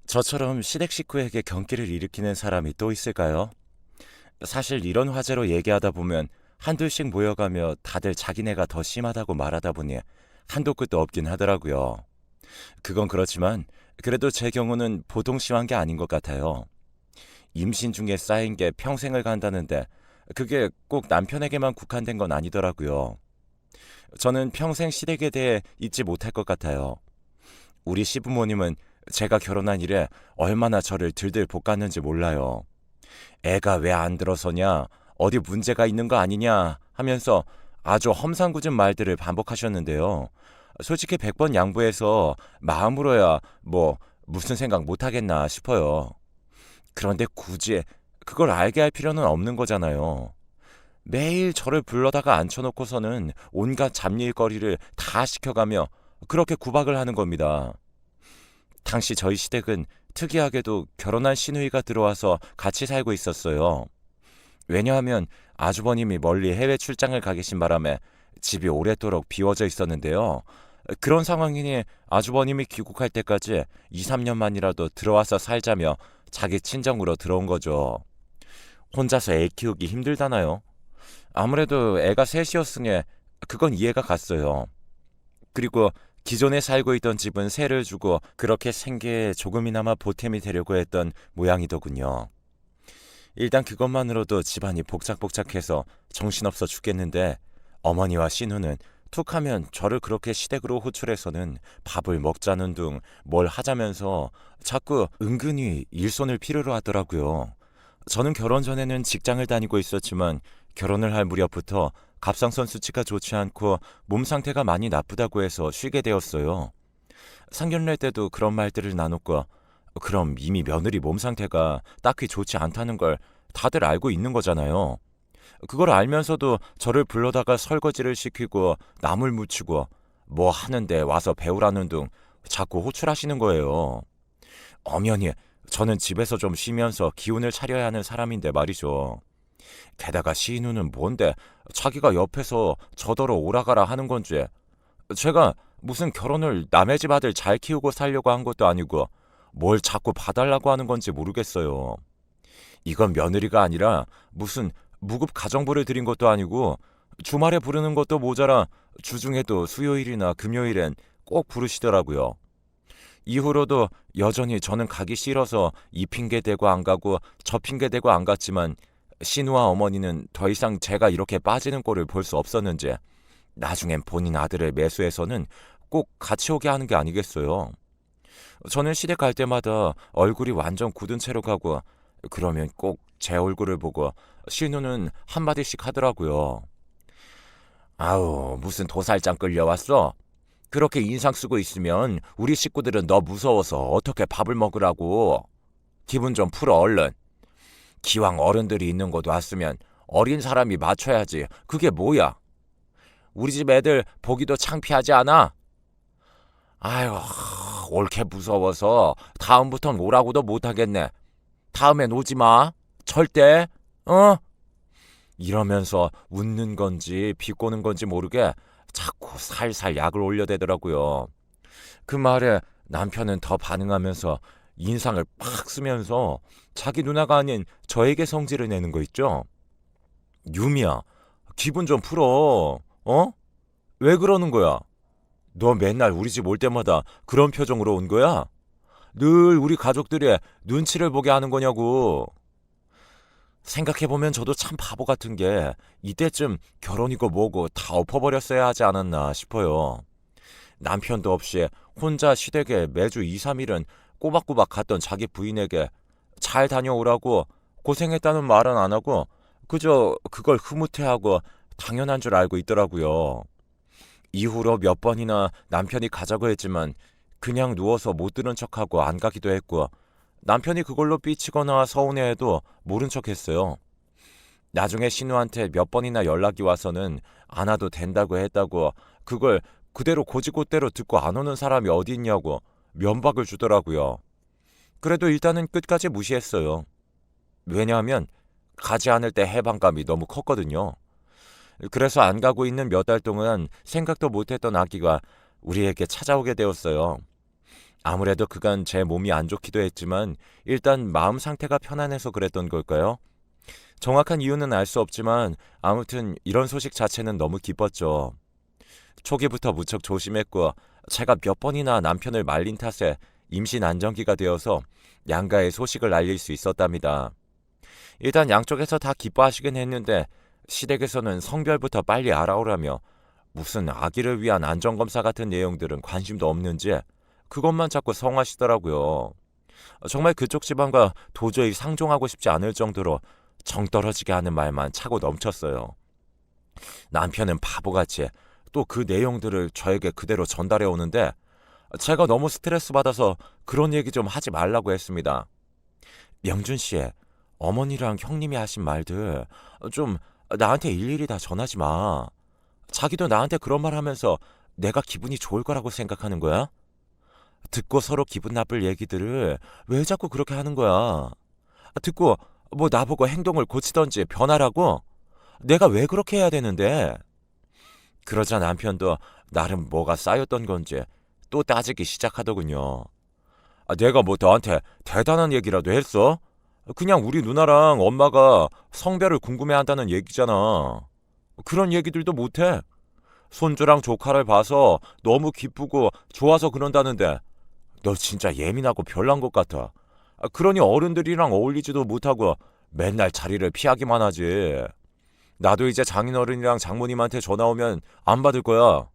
저처럼 시댁 식구에게 경기를 일으키는 사람이 또 있을까요? 사실 이런 화제로 얘기하다 보면 한둘씩 모여가며 다들 자기네가 더 심하다고 말하다 보니 한도 끝도 없긴 하더라고요. 그건 그렇지만 그래도 제 경우는 보통 심한 게 아닌 것 같아요. 임신 중에 쌓인 게 평생을 간다는데 그게 꼭 남편에게만 국한된 건 아니더라고요. 저는 평생 시댁에 대해 잊지 못할 것 같아요. 우리 시부모님은 제가 결혼한 이래 얼마나 저를 들들 볶았는지 몰라요. 애가 왜 안 들어서냐, 어디 문제가 있는 거 아니냐 하면서 아주 험상궂은 말들을 반복하셨는데요. 솔직히 100번 양보해서 마음으로야 무슨 생각 못 하겠나 싶어요. 그런데 굳이 그걸 알게 할 필요는 없는 거잖아요. 매일 저를 불러다가 앉혀놓고서는 온갖 잡일거리를 다 시켜가며 그렇게 구박을 하는 겁니다. 당시 저희 시댁은 특이하게도 결혼한 시누이가 들어와서 같이 살고 있었어요. 왜냐하면 아주버님이 멀리 해외 출장을 가 계신 바람에 집이 오랫도록 비워져 있었는데요. 그런 상황이니 아주버님이 귀국할 때까지 2, 3년만이라도 들어와서 살자며 자기 친정으로 들어온 거죠. 혼자서 애 키우기 힘들잖아요. 아무래도 애가 셋이었으니 그건 이해가 갔어요. 그리고 기존에 살고 있던 집은 세를 주고 그렇게 생계에 조금이나마 보탬이 되려고 했던 모양이더군요. 일단 그것만으로도 집안이 복작복작해서 정신없어 죽겠는데 어머니와 신우는 툭하면 저를 그렇게 시댁으로 호출해서는 밥을 먹자는 둥 뭘 하자면서 자꾸 은근히 일손을 필요로 하더라고요. 저는 결혼 전에는 직장을 다니고 있었지만 결혼을 할 무렵부터 갑상선 수치가 좋지 않고 몸 상태가 많이 나쁘다고 해서 쉬게 되었어요. 상견례 때도 그런 말들을 나눴고 그럼 이미 며느리 몸 상태가 딱히 좋지 않다는 걸 다들 알고 있는 거잖아요. 그걸 알면서도 저를 불러다가 설거지를 시키고 나물 묻히고 뭐 하는데 와서 배우라는 둥 자꾸 호출하시는 거예요. 엄연히 저는 집에서 좀 쉬면서 기운을 차려야 하는 사람인데 말이죠. 게다가 시인우는 뭔데 자기가 옆에서 저더러 오라가라 하는 건지 제가 무슨 결혼을 남의 집 아들 잘 키우고 살려고 한 것도 아니고 뭘 자꾸 봐달라고 하는 건지 모르겠어요. 이건 며느리가 아니라 무슨 무급 가정부를 들인 것도 아니고 주말에 부르는 것도 모자라 주중에도 수요일이나 금요일엔 꼭 부르시더라고요. 이후로도 여전히 저는 가기 싫어서 이 핑계 대고 안 가고 저 핑계 대고 안 갔지만 신우와 어머니는 더 이상 제가 이렇게 빠지는 꼴을 볼 수 없었는지 나중엔 본인 아들을 매수해서는 꼭 같이 오게 하는 게 아니겠어요. 저는 시댁 갈 때마다 얼굴이 완전 굳은 채로 가고 그러면 꼭 제 얼굴을 보고 신우는 한마디씩 하더라고요. 아우 무슨 도살장 끌려왔어? 그렇게 인상 쓰고 있으면 우리 식구들은 너 무서워서 어떻게 밥을 먹으라고. 기분 좀 풀어 얼른. 기왕 어른들이 있는 곳 왔으면 어린 사람이 맞춰야지. 그게 뭐야? 우리 집 애들 보기도 창피하지 않아? 아유, 옳게 무서워서 다음부턴 오라고도 못하겠네. 다음엔 오지 마. 절대. 어? 이러면서 웃는 건지 비꼬는 건지 모르게 자꾸 살살 약을 올려대더라고요. 그 말에 남편은 더 반응하면서 인상을 팍 쓰면서 자기 누나가 아닌 저에게 성질을 내는 거 있죠. 유미야, 기분 좀 풀어. 어? 왜 그러는 거야? 너 맨날 우리 집 올 때마다 그런 표정으로 온 거야? 늘 우리 가족들의 눈치를 보게 하는 거냐고. 생각해보면 저도 참 바보 같은 게 이때쯤 결혼이고 뭐고 다 엎어버렸어야 하지 않았나 싶어요. 남편도 없이 혼자 시댁에 매주 2, 3일은 꼬박꼬박 갔던 자기 부인에게 잘 다녀오라고 고생했다는 말은 안 하고 그저 그걸 흐뭇해하고 당연한 줄 알고 있더라고요. 이후로 몇 번이나 남편이 가자고 했지만 그냥 누워서 못 들은 척하고 안 가기도 했고 남편이 그걸로 삐치거나 서운해해도 모른 척했어요. 나중에 신우한테 몇 번이나 연락이 와서는 안 와도 된다고 했다고 그걸 그대로 고지고대로 듣고 안 오는 사람이 어디 있냐고 면박을 주더라고요. 그래도 일단은 끝까지 무시했어요. 왜냐하면 가지 않을 때 해방감이 너무 컸거든요. 그래서 안 가고 있는 몇 달 동안 생각도 못했던 아기가 우리에게 찾아오게 되었어요. 아무래도 그간 제 몸이 안 좋기도 했지만 일단 마음 상태가 편안해서 그랬던 걸까요? 정확한 이유는 알 수 없지만 아무튼 이런 소식 자체는 너무 기뻤죠. 초기부터 무척 조심했고 제가 몇 번이나 남편을 말린 탓에 임신 안정기가 되어서 양가에 소식을 알릴 수 있었답니다. 일단 양쪽에서 다 기뻐하시긴 했는데 시댁에서는 성별부터 빨리 알아오라며 무슨 아기를 위한 안전검사 같은 내용들은 관심도 없는지 그것만 자꾸 성하시더라고요. 정말 그쪽 집안과 도저히 상종하고 싶지 않을 정도로 정 떨어지게 하는 말만 차고 넘쳤어요. 남편은 바보같이 또 그 내용들을 저에게 그대로 전달해 오는데 제가 너무 스트레스 받아서 그런 얘기 좀 하지 말라고 했습니다. 명준 씨, 어머니랑 형님이 하신 말들 좀 나한테 일일이 다 전하지 마. 자기도 나한테 그런 말 하면서 내가 기분이 좋을 거라고 생각하는 거야? 듣고 서로 기분 나쁠 얘기들을 왜 자꾸 그렇게 하는 거야? 듣고 뭐 나보고 행동을 고치던지 변하라고? 내가 왜 그렇게 해야 되는데? 그러자 남편도 나름 뭐가 쌓였던 건지 또 따지기 시작하더군요. 내가 뭐 너한테 대단한 얘기라도 했어? 그냥 우리 누나랑 엄마가 성별을 궁금해한다는 얘기잖아. 그런 얘기들도 못해. 손주랑 조카를 봐서 너무 기쁘고 좋아서 그런다는데 너 진짜 예민하고 별난 것 같아. 그러니 어른들이랑 어울리지도 못하고 맨날 자리를 피하기만 하지. 나도 이제 장인어른이랑 장모님한테 전화 오면 안 받을 거야.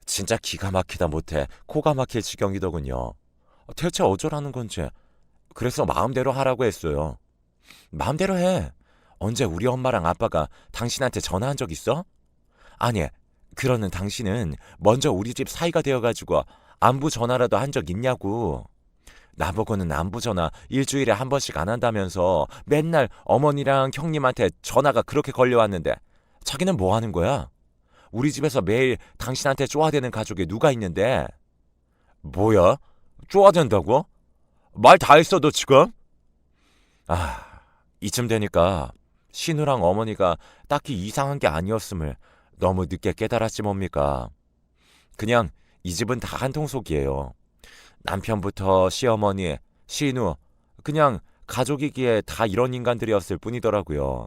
진짜 기가 막히다 못해 코가 막힐 지경이더군요. 대체 어쩌라는 건지. 그래서 마음대로 하라고 했어요. 마음대로 해. 언제 우리 엄마랑 아빠가 당신한테 전화한 적 있어? 아니, 그러는 당신은 먼저 우리 집 사이가 되어가지고 안부 전화라도 한 적 있냐고. 나보고는 안부 전화 일주일에 한 번씩 안 한다면서 맨날 어머니랑 형님한테 전화가 그렇게 걸려왔는데 자기는 뭐 하는 거야? 우리 집에서 매일 당신한테 쪼아대는 가족이 누가 있는데? 뭐야? 쪼아댄다고? 말 다 했어 너 지금? 이쯤 되니까 신우랑 어머니가 딱히 이상한 게 아니었음을 너무 늦게 깨달았지 뭡니까? 그냥 이 집은 다 한통속이에요. 남편부터 시어머니, 신우, 그냥 가족이기에 다 이런 인간들이었을 뿐이더라고요.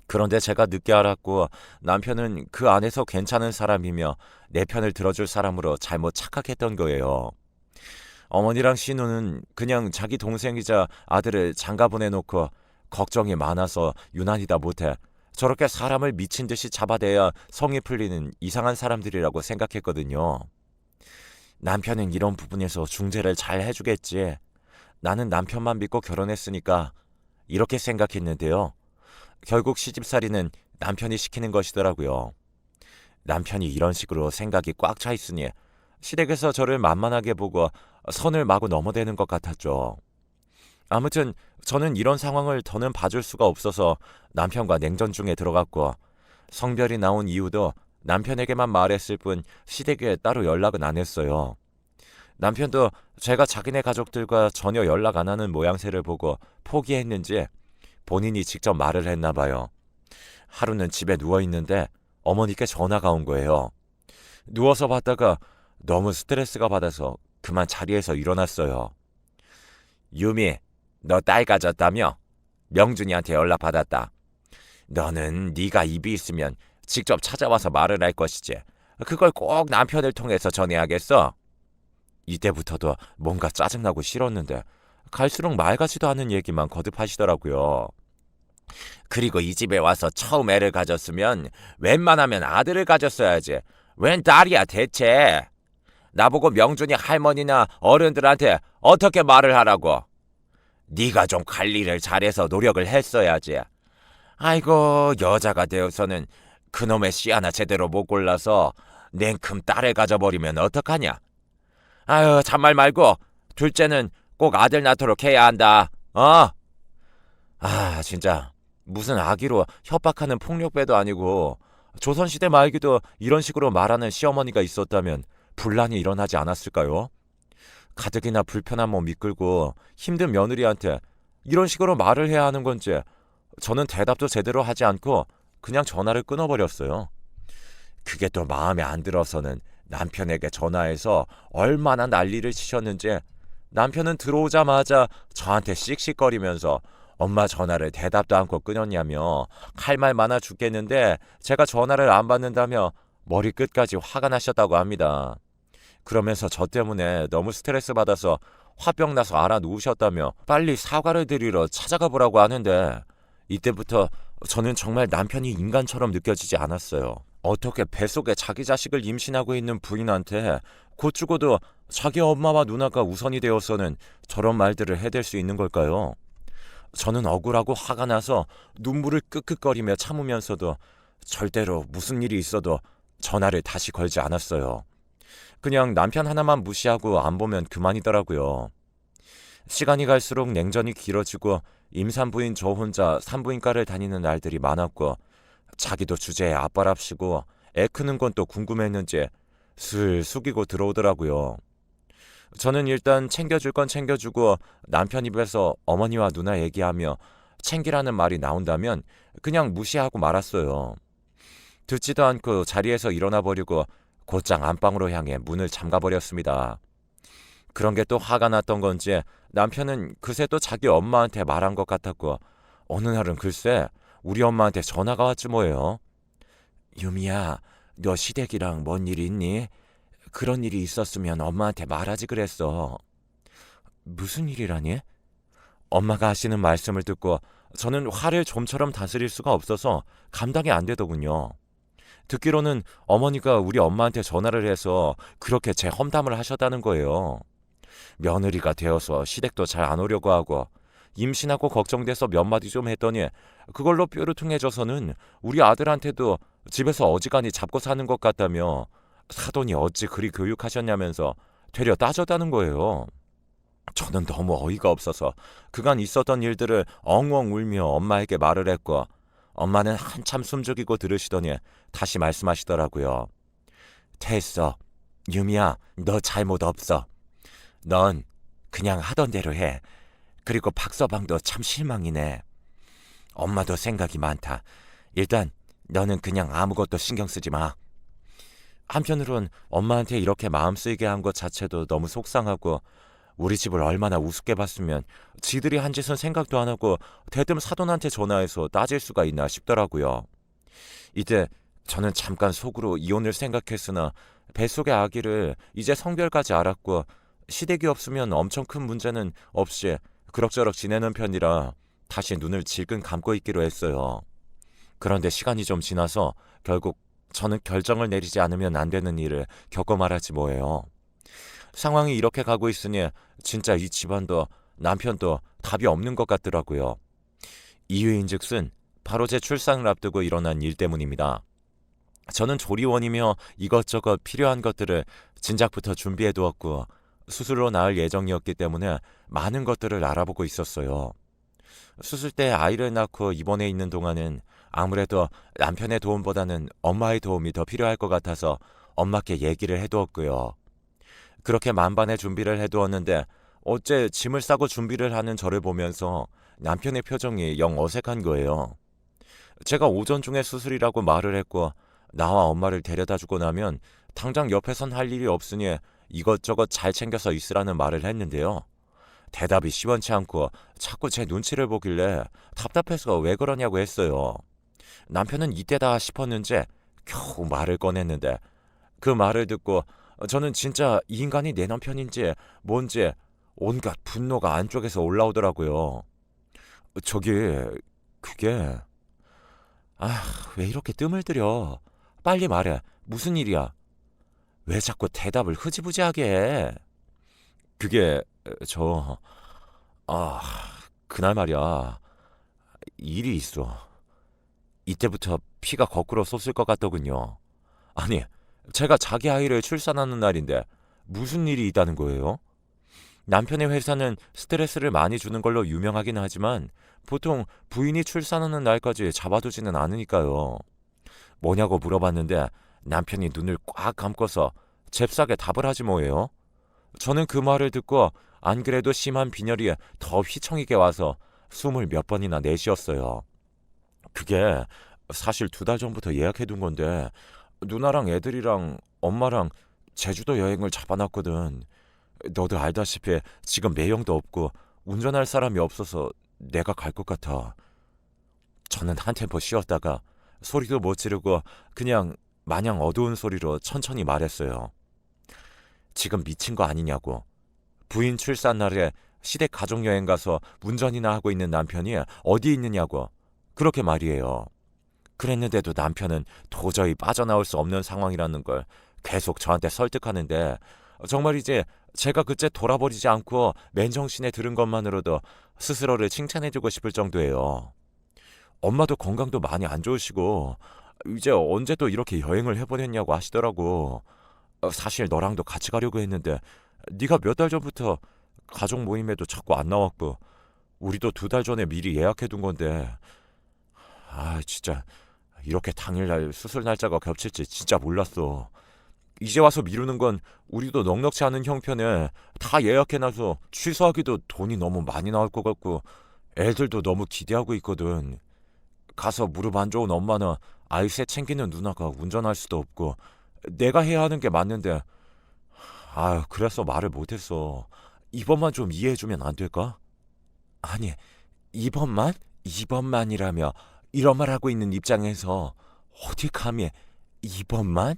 그런데 제가 늦게 알았고 남편은 그 안에서 괜찮은 사람이며 내 편을 들어줄 사람으로 잘못 착각했던 거예요. 어머니랑 신우는 그냥 자기 동생이자 아들을 장가 보내놓고 걱정이 많아서 유난히다 못해 저렇게 사람을 미친 듯이 잡아대야 성이 풀리는 이상한 사람들이라고 생각했거든요. 남편은 이런 부분에서 중재를 잘 해주겠지. 나는 남편만 믿고 결혼했으니까 이렇게 생각했는데요. 결국 시집살이는 남편이 시키는 것이더라고요. 남편이 이런 식으로 생각이 꽉 차 있으니 시댁에서 저를 만만하게 보고 선을 마구 넘어대는 것 같았죠. 아무튼 저는 이런 상황을 더는 봐줄 수가 없어서 남편과 냉전 중에 들어갔고 성별이 나온 이유도 남편에게만 말했을 뿐 시댁에 따로 연락은 안 했어요. 남편도 제가 자기네 가족들과 전혀 연락 안 하는 모양새를 보고 포기했는지 본인이 직접 말을 했나 봐요. 하루는 집에 누워있는데 어머니께 전화가 온 거예요. 누워서 받다가 너무 스트레스가 받아서 그만 자리에서 일어났어요. 유미, 너 딸 가졌다며? 명준이한테 연락받았다. 너는 네가 입이 있으면 직접 찾아와서 말을 할 것이지. 그걸 꼭 남편을 통해서 전해야겠어? 이때부터도 뭔가 짜증나고 싫었는데 갈수록 말 같지도 않은 얘기만 거듭하시더라고요. 그리고 이 집에 와서 처음 애를 가졌으면 웬만하면 아들을 가졌어야지. 웬 딸이야 대체? 나보고 명준이 할머니나 어른들한테 어떻게 말을 하라고? 네가 좀 관리를 잘해서 노력을 했어야지. 아이고 여자가 되어서는 그놈의 씨 하나 제대로 못 골라서 냉큼 딸을 가져버리면 어떡하냐? 아유 잔말 말고 둘째는 꼭 아들 낳도록 해야 한다. 진짜 무슨 아기로 협박하는 폭력배도 아니고 조선시대 말기도 이런 식으로 말하는 시어머니가 있었다면 분란이 일어나지 않았을까요? 가뜩이나 불편한 몸 이끌고 힘든 며느리한테 이런 식으로 말을 해야 하는 건지 저는 대답도 제대로 하지 않고 그냥 전화를 끊어버렸어요. 그게 또 마음에 안 들어서는 남편에게 전화해서 얼마나 난리를 치셨는지 남편은 들어오자마자 저한테 씩씩거리면서 엄마 전화를 대답도 않고 끊었냐며 할 말 많아 죽겠는데 제가 전화를 안 받는다며 머리끝까지 화가 나셨다고 합니다. 그러면서 저 때문에 너무 스트레스 받아서 화병 나서 알아 누우셨다며 빨리 사과를 드리러 찾아가 보라고 하는데 이때부터 저는 정말 남편이 인간처럼 느껴지지 않았어요. 어떻게 뱃속에 자기 자식을 임신하고 있는 부인한테 곧 죽어도 자기 엄마와 누나가 우선이 되어서는 저런 말들을 해댈 수 있는 걸까요? 저는 억울하고 화가 나서 눈물을 끄끄거리며 참으면서도 절대로 무슨 일이 있어도 전화를 다시 걸지 않았어요. 그냥 남편 하나만 무시하고 안 보면 그만이더라고요. 시간이 갈수록 냉전이 길어지고 임산부인 저 혼자 산부인과를 다니는 날들이 많았고 자기도 주제에 앞바랍시고 애 크는 건 또 궁금했는지 슬 숙이고 들어오더라고요. 저는 일단 챙겨줄 건 챙겨주고 남편 입에서 어머니와 누나 얘기하며 챙기라는 말이 나온다면 그냥 무시하고 말았어요. 듣지도 않고 자리에서 일어나 버리고 곧장 안방으로 향해 문을 잠가버렸습니다. 그런 게 또 화가 났던 건지 남편은 그새 또 자기 엄마한테 말한 것 같았고 어느 날은 글쎄 우리 엄마한테 전화가 왔지 뭐예요. 유미야, 너 시댁이랑 뭔 일 있니? 그런 일이 있었으면 엄마한테 말하지 그랬어. 무슨 일이라니? 엄마가 하시는 말씀을 듣고 저는 화를 좀처럼 다스릴 수가 없어서 감당이 안 되더군요. 듣기로는 어머니가 우리 엄마한테 전화를 해서 그렇게 제 험담을 하셨다는 거예요. 며느리가 되어서 시댁도 잘 안 오려고 하고 임신하고 걱정돼서 몇 마디 좀 했더니 그걸로 뾰루퉁해져서는 우리 아들한테도 집에서 어지간히 잡고 사는 것 같다며 사돈이 어찌 그리 교육하셨냐면서 되려 따졌다는 거예요. 저는 너무 어이가 없어서 그간 있었던 일들을 엉엉 울며 엄마에게 말을 했고 엄마는 한참 숨죽이고 들으시더니 다시 말씀하시더라고요. 됐어. 유미야, 너 잘못 없어. 넌 그냥 하던 대로 해. 그리고 박서방도 참 실망이네. 엄마도 생각이 많다. 일단 너는 그냥 아무것도 신경 쓰지 마. 한편으론 엄마한테 이렇게 마음 쓰이게 한 것 자체도 너무 속상하고 우리 집을 얼마나 우습게 봤으면 지들이 한 짓은 생각도 안 하고 대뜸 사돈한테 전화해서 따질 수가 있나 싶더라고요. 이때 저는 잠깐 속으로 이혼을 생각했으나 뱃속의 아기를 이제 성별까지 알았고 시댁이 없으면 엄청 큰 문제는 없이 그럭저럭 지내는 편이라 다시 눈을 질끈 감고 있기로 했어요. 그런데 시간이 좀 지나서 결국 저는 결정을 내리지 않으면 안 되는 일을 겪어 말하지 뭐예요. 상황이 이렇게 가고 있으니 진짜 이 집안도 남편도 답이 없는 것 같더라고요. 이유인즉슨 바로 제 출산을 앞두고 일어난 일 때문입니다. 저는 조리원이며 이것저것 필요한 것들을 진작부터 준비해 두었고 수술로 낳을 예정이었기 때문에 많은 것들을 알아보고 있었어요. 수술 때 아이를 낳고 입원해 있는 동안은 아무래도 남편의 도움보다는 엄마의 도움이 더 필요할 것 같아서 엄마께 얘기를 해두었고요. 그렇게 만반의 준비를 해두었는데 어째 짐을 싸고 준비를 하는 저를 보면서 남편의 표정이 영 어색한 거예요. 제가 오전 중에 수술이라고 말을 했고 나와 엄마를 데려다주고 나면 당장 옆에선 할 일이 없으니 이것저것 잘 챙겨서 있으라는 말을 했는데요. 대답이 시원치 않고 자꾸 제 눈치를 보길래 답답해서 왜 그러냐고 했어요. 남편은 이때다 싶었는지 겨우 말을 꺼냈는데 그 말을 듣고 저는 진짜 이 인간이 내 남편인지 뭔지 온갖 분노가 안쪽에서 올라오더라고요. 저기 그게 왜 이렇게 뜸을 들여? 빨리 말해. 무슨 일이야? 왜 자꾸 대답을 흐지부지하게 해? 그게 저 아, 그날 말이야. 일이 있어. 이때부터 피가 거꾸로 솟을 것 같더군요. 아니, 제가 자기 아이를 출산하는 날인데 무슨 일이 있다는 거예요? 남편의 회사는 스트레스를 많이 주는 걸로 유명하긴 하지만 보통 부인이 출산하는 날까지 잡아두지는 않으니까요. 뭐냐고 물어봤는데 남편이 눈을 꽉 감고서 잽싸게 답을 하지 뭐예요. 저는 그 말을 듣고 안 그래도 심한 빈혈이 더 휘청이게 와서 숨을 몇 번이나 내쉬었어요. 그게 사실 2달 전부터 예약해둔 건데 누나랑 애들이랑 엄마랑 제주도 여행을 잡아놨거든. 너도 알다시피 지금 매형도 없고 운전할 사람이 없어서 내가 갈 것 같아. 저는 한 템포 쉬었다가 소리도 못 지르고 그냥 마냥 어두운 소리로 천천히 말했어요. 지금 미친 거 아니냐고. 부인 출산 날에 시댁 가족여행 가서 운전이나 하고 있는 남편이 어디 있느냐고. 그렇게 말이에요. 그랬는데도 남편은 도저히 빠져나올 수 없는 상황이라는 걸 계속 저한테 설득하는데, 정말 이제 제가 그때 돌아버리지 않고 맨정신에 들은 것만으로도 스스로를 칭찬해주고 싶을 정도예요. 엄마도 건강도 많이 안 좋으시고 이제 언제 또 이렇게 여행을 해보냈냐고 하시더라고. 사실 너랑도 같이 가려고 했는데 네가 몇 달 전부터 가족 모임에도 자꾸 안 나왔고, 우리도 2달 전에 미리 예약해둔 건데, 진짜 이렇게 당일날 수술 날짜가 겹칠지 진짜 몰랐어. 이제 와서 미루는 건 우리도 넉넉치 않은 형편에 다 예약해놔서 취소하기도 돈이 너무 많이 나올 것 같고, 애들도 너무 기대하고 있거든. 가서 무릎 안 좋은 엄마나 아이 셋 챙기는 누나가 운전할 수도 없고 내가 해야 하는 게 맞는데, 그래서 말을 못했어. 이번만 좀 이해해주면 안 될까? 아니, 이번만? 이번만이라며 이런 말 하고 있는 입장에서 어디 감히 이번만?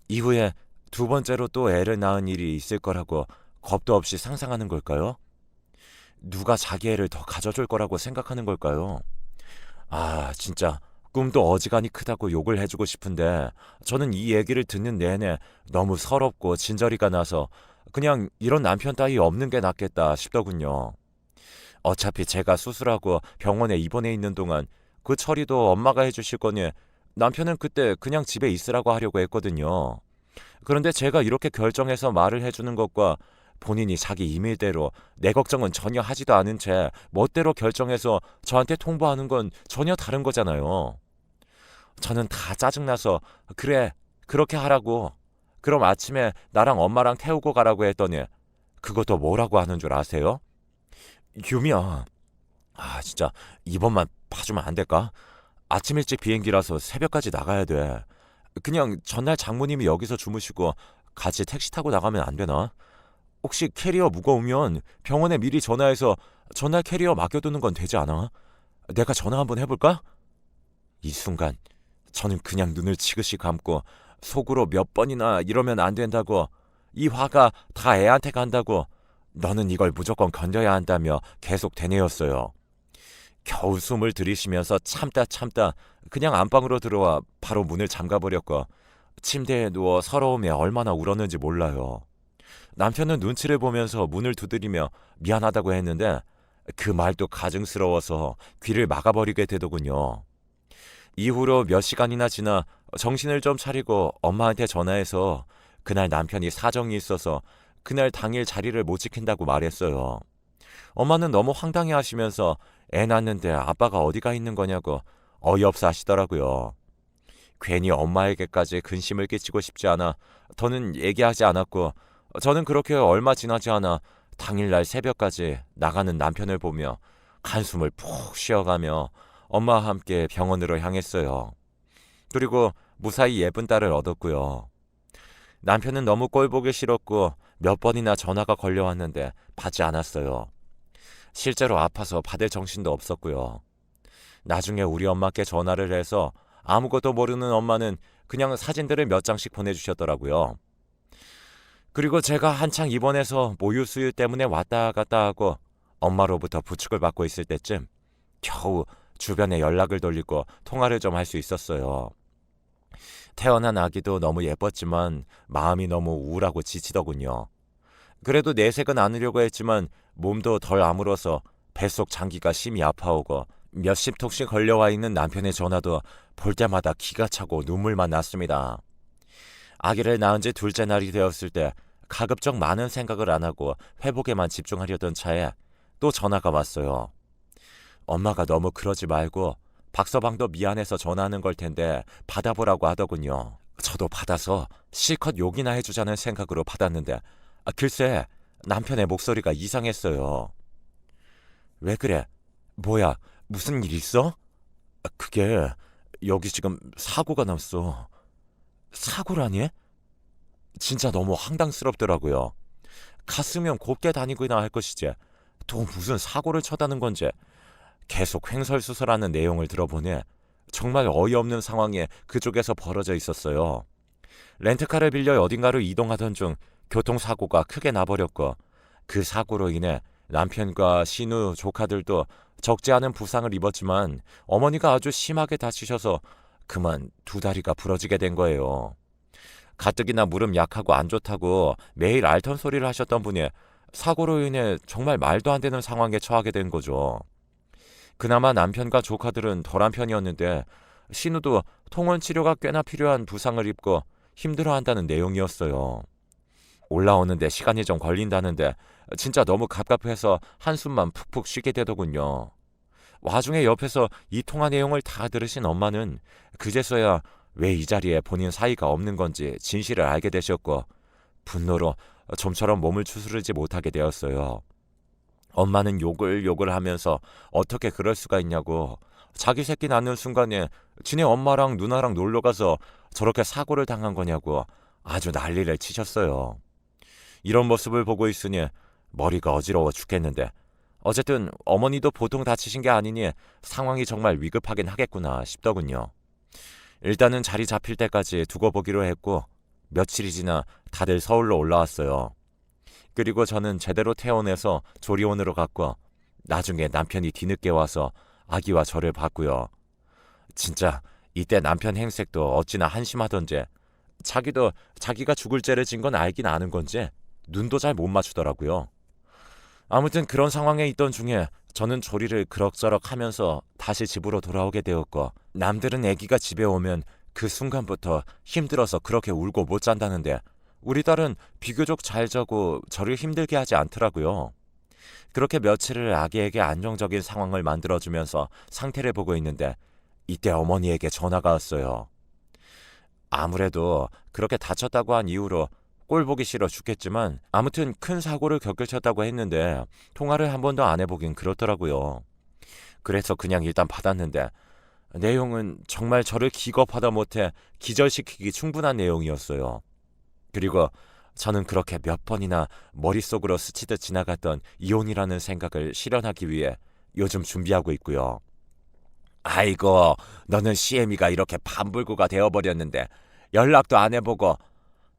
이후에 2번째로 또 애를 낳은 일이 있을 거라고 겁도 없이 상상하는 걸까요? 누가 자기 애를 더 가져줄 거라고 생각하는 걸까요? 진짜 꿈도 어지간히 크다고 욕을 해주고 싶은데, 저는 이 얘기를 듣는 내내 너무 서럽고 진저리가 나서 그냥 이런 남편 따위 없는 게 낫겠다 싶더군요. 어차피 제가 수술하고 병원에 입원해 있는 동안 그 처리도 엄마가 해주실 거니 남편은 그때 그냥 집에 있으라고 하려고 했거든요. 그런데 제가 이렇게 결정해서 말을 해주는 것과 본인이 자기 임의대로 내 걱정은 전혀 하지도 않은 채 멋대로 결정해서 저한테 통보하는 건 전혀 다른 거잖아요. 저는 다 짜증나서 그래, 그렇게 하라고. 그럼 아침에 나랑 엄마랑 태우고 가라고 했더니 그것도 뭐라고 하는 줄 아세요? 유미야, 진짜 이번만 봐주면 안 될까? 아침 일찍 비행기라서 새벽까지 나가야 돼. 그냥 전날 장모님이 여기서 주무시고 같이 택시 타고 나가면 안 되나? 혹시 캐리어 무거우면 병원에 미리 전화해서 전날 캐리어 맡겨두는 건 되지 않아? 내가 전화 한번 해볼까? 이 순간 저는 그냥 눈을 지그시 감고 속으로 몇 번이나 이러면 안 된다고, 이 화가 다 애한테 간다고, 너는 이걸 무조건 건져야 한다며 계속 되뇌었어요. 겨우 숨을 들이쉬면서 참다 그냥 안방으로 들어와 바로 문을 잠가버렸고, 침대에 누워 서러움에 얼마나 울었는지 몰라요. 남편은 눈치를 보면서 문을 두드리며 미안하다고 했는데 그 말도 가증스러워서 귀를 막아버리게 되더군요. 이후로 몇 시간이나 지나 정신을 좀 차리고 엄마한테 전화해서 그날 남편이 사정이 있어서 그날 당일 자리를 못 지킨다고 말했어요. 엄마는 너무 황당해 하시면서 애 낳는데 아빠가 어디가 있는 거냐고 어이없어 하시더라고요. 괜히 엄마에게까지 근심을 끼치고 싶지 않아 더는 얘기하지 않았고, 저는 그렇게 얼마 지나지 않아 당일날 새벽까지 나가는 남편을 보며 한숨을 푹 쉬어가며 엄마와 함께 병원으로 향했어요. 그리고 무사히 예쁜 딸을 얻었고요. 남편은 너무 꼴보기 싫었고 몇 번이나 전화가 걸려왔는데 받지 않았어요. 실제로 아파서 받을 정신도 없었고요. 나중에 우리 엄마께 전화를 해서 아무것도 모르는 엄마는 그냥 사진들을 몇 장씩 보내주셨더라고요. 그리고 제가 한창 입원해서 모유 수유 때문에 왔다 갔다 하고 엄마로부터 부축을 받고 있을 때쯤 겨우 주변에 연락을 돌리고 통화를 좀 할 수 있었어요. 태어난 아기도 너무 예뻤지만 마음이 너무 우울하고 지치더군요. 그래도 내색은 않으려고 했지만 몸도 덜 아물어서 뱃속 장기가 심히 아파오고 몇십 통씩 걸려와 있는 남편의 전화도 볼 때마다 기가 차고 눈물만 났습니다. 아기를 낳은 지 2째 날이 되었을 때 가급적 많은 생각을 안 하고 회복에만 집중하려던 차에 또 전화가 왔어요. 엄마가 너무 그러지 말고 박서방도 미안해서 전화하는 걸 텐데 받아보라고 하더군요. 저도 받아서 실컷 욕이나 해주자는 생각으로 받았는데 글쎄 남편의 목소리가 이상했어요. 왜 그래? 뭐야? 무슨 일 있어? 그게 여기 지금 사고가 났어. 사고라니? 진짜 너무 황당스럽더라고요. 갔으면 곱게 다니거나 할 것이지. 또 무슨 사고를 쳐다는 건지 계속 횡설수설하는 내용을 들어보니 정말 어이없는 상황이 그쪽에서 벌어져 있었어요. 렌트카를 빌려 어딘가로 이동하던 중 교통사고가 크게 나버렸고 그 사고로 인해 남편과 신우 조카들도 적지 않은 부상을 입었지만 어머니가 아주 심하게 다치셔서 그만 두 다리가 부러지게 된 거예요. 가뜩이나 무릎 약하고 안 좋다고 매일 앓던 소리를 하셨던 분이 사고로 인해 정말 말도 안 되는 상황에 처하게 된 거죠. 그나마 남편과 조카들은 덜한 편이었는데 신우도 통원 치료가 꽤나 필요한 부상을 입고 힘들어한다는 내용이었어요. 올라오는데 시간이 좀 걸린다는데 진짜 너무 갑갑해서 한숨만 푹푹 쉬게 되더군요. 와중에 옆에서 이 통화 내용을 다 들으신 엄마는 그제서야 왜 이 자리에 본인 사이가 없는 건지 진실을 알게 되셨고 분노로 좀처럼 몸을 추스르지 못하게 되었어요. 엄마는 욕을 하면서 어떻게 그럴 수가 있냐고 자기 새끼 낳는 순간에 지네 엄마랑 누나랑 놀러가서 저렇게 사고를 당한 거냐고 아주 난리를 치셨어요. 이런 모습을 보고 있으니 머리가 어지러워 죽겠는데 어쨌든 어머니도 보통 다치신 게 아니니 상황이 정말 위급하긴 하겠구나 싶더군요. 일단은 자리 잡힐 때까지 두고 보기로 했고 며칠이 지나 다들 서울로 올라왔어요. 그리고 저는 제대로 퇴원해서 조리원으로 갔고 나중에 남편이 뒤늦게 와서 아기와 저를 봤고요. 진짜 이때 남편 행색도 어찌나 한심하던지 자기도 자기가 죽을 죄를 진 건 알긴 아는 건지 눈도 잘 못 맞추더라고요. 아무튼 그런 상황에 있던 중에 저는 조리를 그럭저럭 하면서 다시 집으로 돌아오게 되었고 남들은 아기가 집에 오면 그 순간부터 힘들어서 그렇게 울고 못 잔다는데 우리 딸은 비교적 잘 자고 저를 힘들게 하지 않더라고요. 그렇게 며칠을 아기에게 안정적인 상황을 만들어주면서 상태를 보고 있는데 이때 어머니에게 전화가 왔어요. 아무래도 그렇게 다쳤다고 한 이유로 꼴 보기 싫어 죽겠지만 아무튼 큰 사고를 겪으셨다고 했는데 통화를 한 번도 안 해보긴 그렇더라고요. 그래서 그냥 일단 받았는데 내용은 정말 저를 기겁하다 못해 기절시키기 충분한 내용이었어요. 그리고 저는 그렇게 몇 번이나 머릿속으로 스치듯 지나갔던 이혼이라는 생각을 실현하기 위해 요즘 준비하고 있고요. 아이고, 너는 시애미가 이렇게 반불구가 되어버렸는데 연락도 안 해보고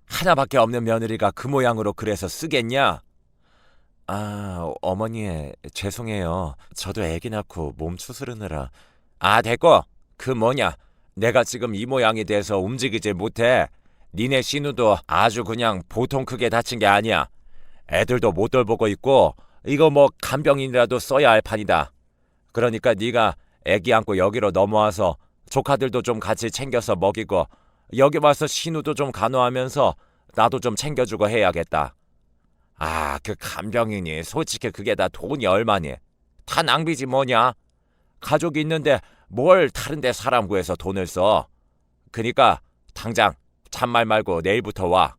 하나밖에 없는 며느리가 그 모양으로 그래서 쓰겠냐? 아, 어머니, 죄송해요. 저도 애기 낳고 몸 추스르느라. 아, 됐고. 그 뭐냐. 내가 지금 이 모양이 돼서 움직이질 못해. 니네 신우도 아주 그냥 보통 크게 다친 게 아니야. 애들도 못 돌보고 있고 이거 뭐 간병인이라도 써야 할 판이다. 그러니까 네가 애기 안고 여기로 넘어와서 조카들도 좀 같이 챙겨서 먹이고 여기 와서 신우도 좀 간호하면서 나도 좀 챙겨주고 해야겠다. 아, 그 간병인이 솔직히 그게 다 돈이 얼마니? 다 낭비지 뭐냐? 가족이 있는데 뭘 다른 데 사람 구해서 돈을 써? 그니까 당장 잔말 말고 내일부터 와.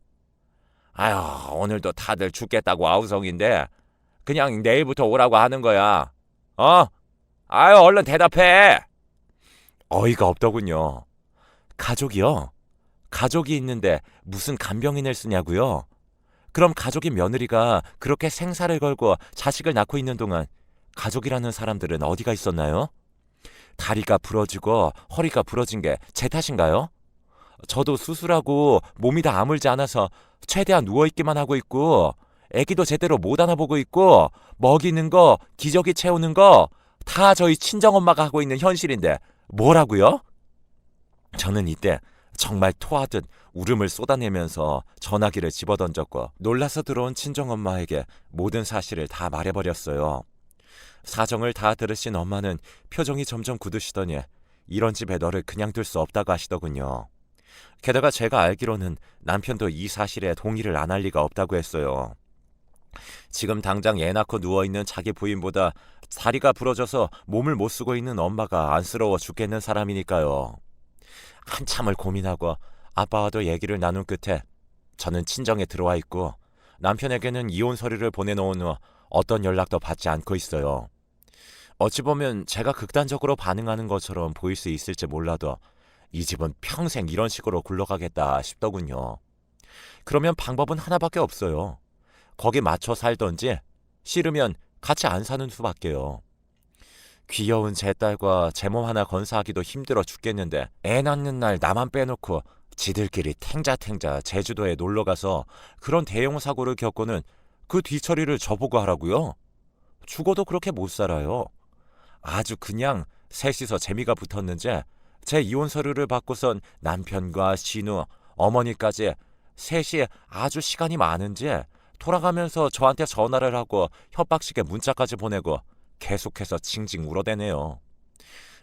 아휴, 오늘도 다들 죽겠다고 아우성인데 그냥 내일부터 오라고 하는 거야. 어? 아유, 얼른 대답해. 어이가 없더군요. 가족이요? 가족이 있는데 무슨 간병인을 쓰냐고요? 그럼 가족인 며느리가 그렇게 생사를 걸고 자식을 낳고 있는 동안 가족이라는 사람들은 어디가 있었나요? 다리가 부러지고 허리가 부러진 게 제 탓인가요? 저도 수술하고 몸이 다 아물지 않아서 최대한 누워있기만 하고 있고 애기도 제대로 못 안아보고 있고 먹이는 거, 기저귀 채우는 거 다 저희 친정엄마가 하고 있는 현실인데 뭐라고요? 저는 이때 정말 토하듯 울음을 쏟아내면서 전화기를 집어던졌고 놀라서 들어온 친정엄마에게 모든 사실을 다 말해버렸어요. 사정을 다 들으신 엄마는 표정이 점점 굳으시더니 이런 집에 너를 그냥 둘 수 없다고 하시더군요. 게다가 제가 알기로는 남편도 이 사실에 동의를 안 할 리가 없다고 했어요. 지금 당장 애 낳고 누워있는 자기 부인보다 다리가 부러져서 몸을 못 쓰고 있는 엄마가 안쓰러워 죽겠는 사람이니까요. 한참을 고민하고 아빠와도 얘기를 나눈 끝에 저는 친정에 들어와 있고 남편에게는 이혼 서류를 보내놓은 후 어떤 연락도 받지 않고 있어요. 어찌 보면 제가 극단적으로 반응하는 것처럼 보일 수 있을지 몰라도 이 집은 평생 이런 식으로 굴러가겠다 싶더군요. 그러면 방법은 하나밖에 없어요. 거기 맞춰 살던지 싫으면 같이 안 사는 수밖에요. 귀여운 제 딸과 제 몸 하나 건사하기도 힘들어 죽겠는데 애 낳는 날 나만 빼놓고 지들끼리 탱자탱자 제주도에 놀러가서 그런 대형 사고를 겪고는 그 뒤처리를 저보고 하라고요? 죽어도 그렇게 못 살아요. 아주 그냥 셋이서 재미가 붙었는지 제 이혼 서류를 받고선 남편과 신우, 어머니까지 셋이 아주 시간이 많은지 돌아가면서 저한테 전화를 하고 협박식에 문자까지 보내고 계속해서 징징 울어대네요.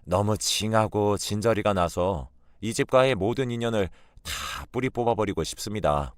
너무 징하고 진저리가 나서 이 집과의 모든 인연을 다 뿌리 뽑아버리고 싶습니다.